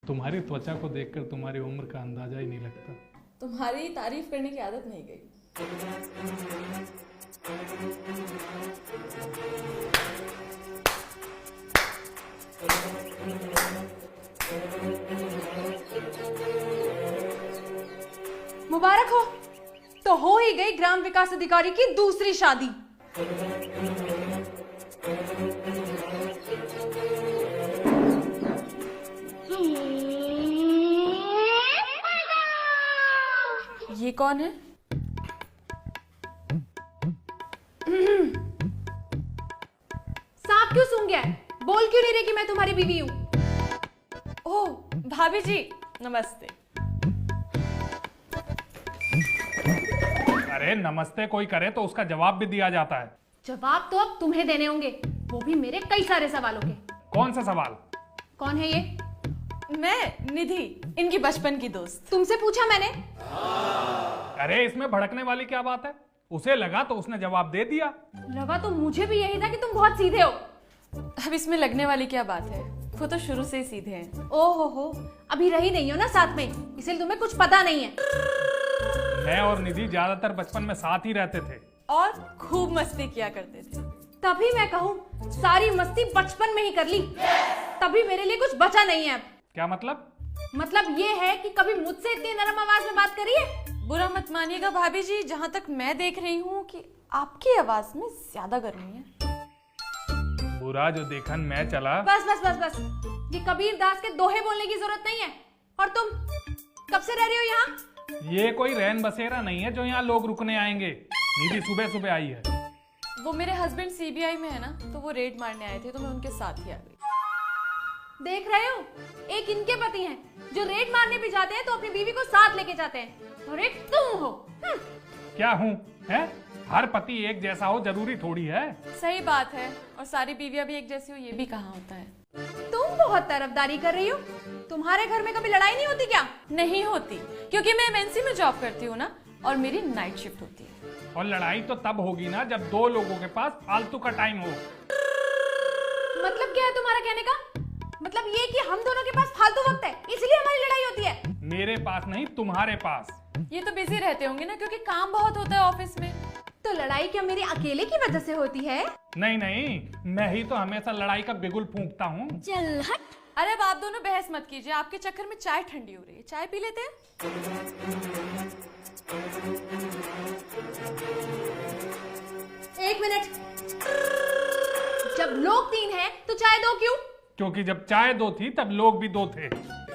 तुम्हारी त्वचा को देखकर तुम्हारी उम्र का अंदाजा ही नहीं लगता। तुम्हारी तारीफ करने की आदत नहीं गई। मुबारक हो, तो हो ही गई ग्राम विकास अधिकारी की दूसरी शादी। ये कौन है? सांप क्यों सूंघ गया है? बोल क्यों नहीं रही कि मैं तुम्हारी बीवी हूँ? ओह भाभी जी नमस्ते। अरे नमस्ते कोई करे तो उसका जवाब भी दिया जाता है। जवाब तो अब तुम्हें देने होंगे, वो भी मेरे कई सारे सवालों के। कौन सा सवाल? कौन है ये? मैं निधि, इनकी बचपन की दोस्त। तुमसे पूछा मैंने। अरे इसमें भड़कने वाली क्या बात है? उसे लगा तो उसने जवाब दे दिया। लगा तो मुझे भी यही था कि तुम बहुत सीधे हो। अब इसमें लगने वाली क्या बात है, वो तो शुरू से ही सीधे हैं। ओहो हो, अभी रही नहीं हो ना साथ में, इसलिए तुम्हें कुछ पता नहीं है। मैं और निधि ज्यादातर बचपन में साथ ही रहते थे और खूब मस्ती किया करते थे। तभी मैं कहूँ सारी मस्ती बचपन में ही कर ली, तभी मेरे लिए कुछ बचा नहीं है अब। क्या मतलब? मतलब ये है कि कभी मुझसे इतनी नरम आवाज में बात करी है? बुरा मत मानिएगा भाभी जी, जहाँ तक मैं देख रही हूँ कि आपकी आवाज में ज्यादा गर्मी है। बुरा जो देखन मैं चला। बस बस बस बस, ये कबीर दास के दोहे बोलने की जरूरत नहीं है। और तुम कब से रह रही हो यहाँ? ये कोई रैन बसेरा नहीं है जो यहाँ लोग रुकने आएंगे। निधि सुबह सुबह आई है। वो मेरे हस्बैंड सीबीआई में है ना, तो वो रेड मारने आए थे, तो मैं उनके साथ ही आ गई। देख रहे हो, एक इनके पति हैं जो रेड मारने भी जाते हैं तो अपनी बीवी को साथ लेके जाते हैं, और एक तुम हो। क्या हूँ है? हर पति एक जैसा हो जरूरी थोड़ी है। सही बात है, और सारी बीवियां भी एक जैसी हो ये भी कहाँ होता है। तुम बहुत तरफदारी कर रही हो। तुम्हारे घर में कभी लड़ाई नहीं होती क्या? नहीं होती, क्योंकि मैं एमएनसी में जॉब करती हूँ ना, और मेरी नाइट शिफ्ट होती है। और लड़ाई तो तब होगी ना जब दो लोगों के पास फालतू का टाइम हो। मतलब क्या है तुम्हारा कहने का? मतलब ये कि हम दोनों के पास फालतू वक्त है, इसलिए हमारी लड़ाई होती है। मेरे पास नहीं, तुम्हारे पास। ये तो बिजी रहते होंगे ना, क्योंकि काम बहुत होता है ऑफिस में। तो लड़ाई क्या मेरी अकेले की वजह से होती है? नहीं नहीं, मैं ही तो हमेशा लड़ाई का बिगुल फूंकता हूँ। चल हट। अरे अब आप दोनों बहस मत कीजिए, आपके चक्कर में चाय ठंडी हो रही है, चाय पी लेते हैं। एक मिनट, जब लोग 3 हैं तो चाय 2 क्यों? क्योंकि जब चाय 2 थी तब लोग भी 2 थे।